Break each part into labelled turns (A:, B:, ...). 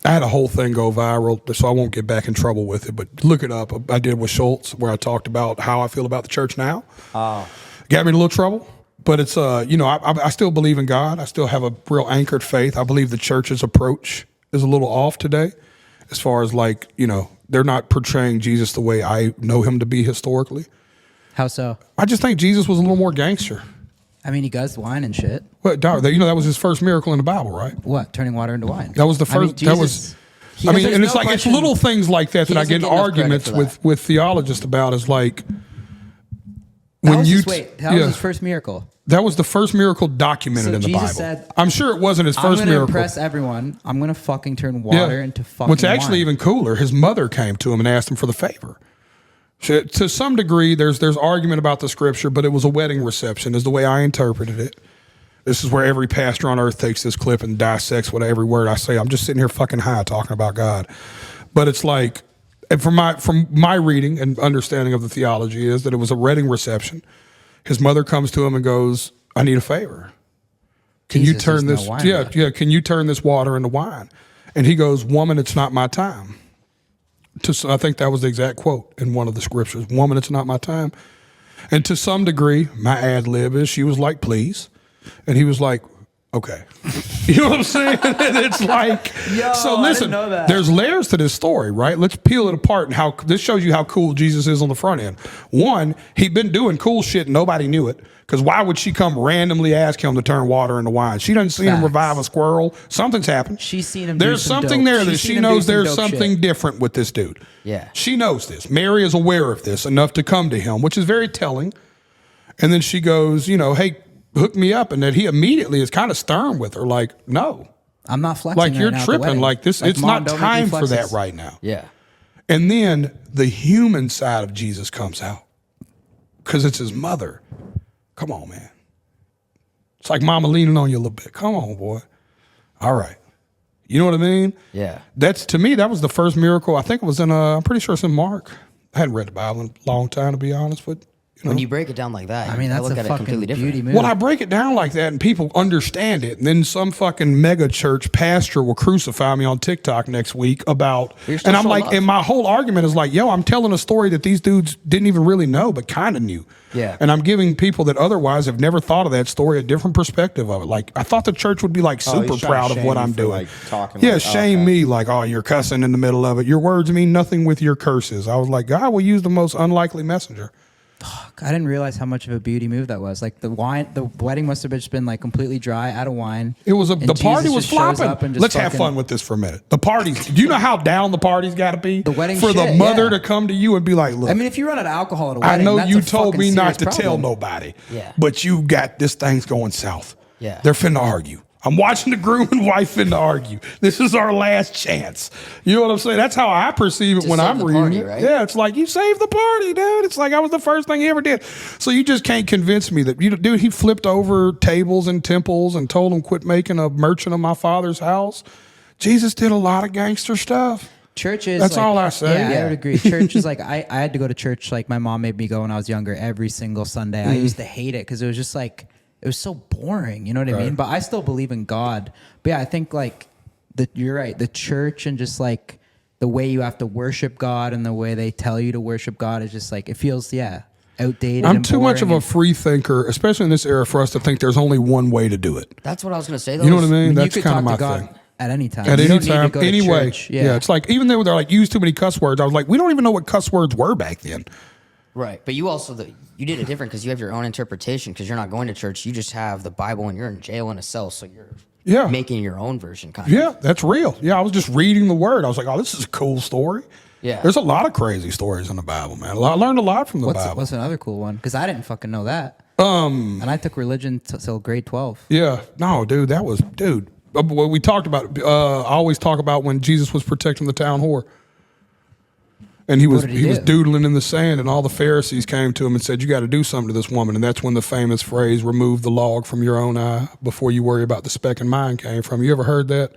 A: I had a whole thing go viral, so I won't get back in trouble with it, but look it up. I did with Schultz, where I talked about how I feel about the church now. Got me in a little trouble, but it's, I still believe in God. I still have a real anchored faith. I believe the church's approach is a little off today as far as they're not portraying Jesus the way I know him to be historically.
B: How so?
A: I just think Jesus was a little more gangster.
B: I mean, he guzzed wine and shit.
A: Well, that was his first miracle in the Bible, right?
B: What? Turning water into wine.
A: That was the first. It's little things like that I get in arguments with theologists about. Is like
B: that was his first miracle.
A: That was the first miracle documented in the Bible.
B: Said,
A: I'm sure it wasn't his first miracle.
B: I'm going to impress everyone. I'm going to fucking turn water into fucking
A: What's actually
B: wine.
A: even cooler, his mother came to him and asked him for the favor. To some degree, there's argument about the scripture, but it was a wedding reception is the way I interpreted it. This is where every pastor on earth takes this clip and dissects what every word I say. I'm just sitting here fucking high talking about God. But it's like, and from my reading and understanding of the theology is that it was a wedding reception. His mother comes to him and goes, I need a favor. Can you turn this? Can you turn this water into wine? And he goes, woman, it's not my time. I think that was the exact quote in one of the scriptures. Woman, it's not my time. And to some degree, my ad lib is she was like, please. And he was like, okay. You know what I'm saying? It's like, so listen, there's layers to this story, right? Let's peel it apart and how this shows you how cool Jesus is on the front end. One, he'd been doing cool shit and nobody knew it. Because why would she come randomly ask him to turn water into wine? She doesn't see him revive a squirrel. Something's happened.
B: She's seen him.
A: There's something there that she knows there's something different with this dude.
B: Yeah.
A: She knows this. Mary is aware of this enough to come to him, which is very telling. And then she goes, hey, hook me up. And then he immediately is kind of stern with her. Like, no.
B: I'm not flexing.
A: Like, you're tripping. Like, this, it's not time for that right now.
B: Yeah.
A: And then the human side of Jesus comes out because it's his mother. Come on, man. It's like mama leaning on you a little bit. Come on, boy. All right. You know what I mean?
B: Yeah.
A: To me, that was the first miracle. I think it was I'm pretty sure it's in Mark. I hadn't read the Bible in a long time, to be honest, but
C: when you break it down like that,
B: I mean, that's
C: look at it completely different.
B: Beauty move.
A: Well, I break it down like that and people understand it. And then some fucking mega church pastor will crucify me on TikTok next week about, and I'm like, and my whole argument is like, I'm telling a story that these dudes didn't even really know, but kind of knew.
B: Yeah.
A: And I'm giving people that otherwise have never thought of that story a different perspective of it. Like, I thought the church would be like super proud of what I'm doing. Shame me like, oh, you're cussing in the middle of it. Your words mean nothing with your curses. I was like, God will use the most unlikely messenger.
B: I didn't realize how much of a beauty move that was. Like the wedding must have just been like completely dry, out of wine.
A: It was the party was flopping. Let's have fun with this for a minute. The parties. Do you know how down the party's got to be?
B: The wedding
A: for the mother to come to you and be like, look.
B: I mean, if you run out of alcohol at a wedding,
A: I know
B: that's
A: you
B: a
A: told me not to
B: problem.
A: tell nobody.
B: Yeah.
A: But you got this thing's going south.
B: Yeah.
A: They're finna argue. I'm watching the groom and wife finna argue. This is our last chance. You know what I'm saying? That's how I perceive it when I'm reading it. Right? Yeah, it's like, you saved the party, dude. It's like I was the first thing he ever did. So you just can't convince me that, dude, he flipped over tables and temples and told them quit making a merchant of my father's house. Jesus did a lot of gangster stuff.
B: Church is
A: That's all I say.
B: Yeah, I would agree. Church is like, I had to go to church. Like my mom made me go when I was younger every single Sunday. I used to hate it because it was just like, it was so boring, you know what I mean? But I still believe in God. But yeah, I think like you're right. The church and just like the way you have to worship God and the way they tell you to worship God is just like, it feels, outdated.
A: I'm too much of a free thinker, especially in this era, for us to think there's only one way to do it.
C: That's what I was going to say, though.
A: You know what I mean?
B: That's
A: kind of my thing.
B: At any time.
A: At any time, anyway.
B: Yeah,
A: it's like, even though they're like, use too many cuss words, I was like, we don't even know what cuss words were back then.
C: Right, but you also you did it different because you have your own interpretation because you're not going to church. You just have the Bible and you're in jail in a cell, so you're making your own version. Kind of.
A: Yeah, that's real. Yeah, I was just reading the word. I was like, oh, this is a cool story.
C: Yeah,
A: there's a lot of crazy stories in the Bible, man. I learned a lot from the Bible.
B: What's another cool one? Because I didn't fucking know that. And I took religion till grade 12.
A: Yeah, no, dude, what we talked about. I always talk about when Jesus was protecting the town whore. And he was doodling in the sand, and all the Pharisees came to him and said, you got to do something to this woman. And that's when the famous phrase, remove the log from your own eye before you worry about the speck in mine came from. You ever heard that?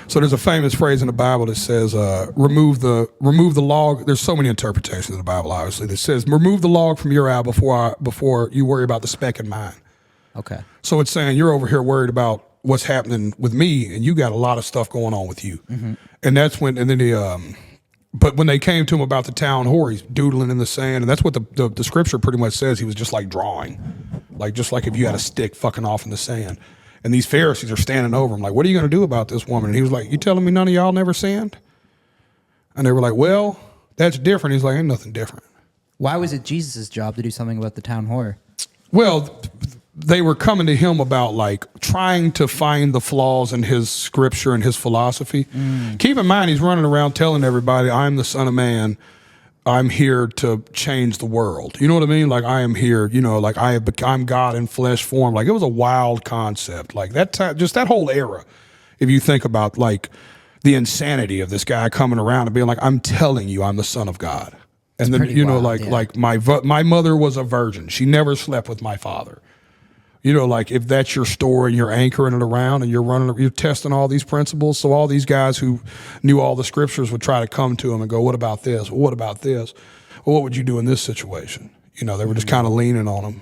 A: So there's a famous phrase in the Bible that says, remove the log. There's so many interpretations of the Bible, obviously, that says, remove the log from your eye before you worry about the speck in mine.
B: Okay.
A: So it's saying you're over here worried about what's happening with me, and you got a lot of stuff going on with you. And that's when, and then but when they came to him about the town whore, he's doodling in the sand, and that's what the scripture pretty much says. He was just like drawing, like just like if you had a stick fucking off in the sand. And these Pharisees are standing over him like, what are you going to do about this woman? And he was like, you telling me none of y'all never sinned? And they were like, well, that's different. He's like, ain't nothing different.
B: Why was it Jesus' job to do something about the town whore?
A: Well, they were coming to him about like trying to find the flaws in his scripture and his philosophy. Keep in mind, he's running around telling everybody, I'm the Son of Man. I'm here to change the world. You know what I mean? Like I am here, you know, like I'm God in flesh form. Like it was a wild concept. Like that time, just that whole era. If you think about like the insanity of this guy coming around and being like, I'm telling you, I'm the Son of God. And then, you know, wild, like my mother was a virgin. She never slept with my father. You know, like if that's your story and you're anchoring it around and you're testing all these principles. So all these guys who knew all the scriptures would try to come to him and go, what about this? Well, what about this? Well, what would you do in this situation? You know, they were just kind of leaning on him.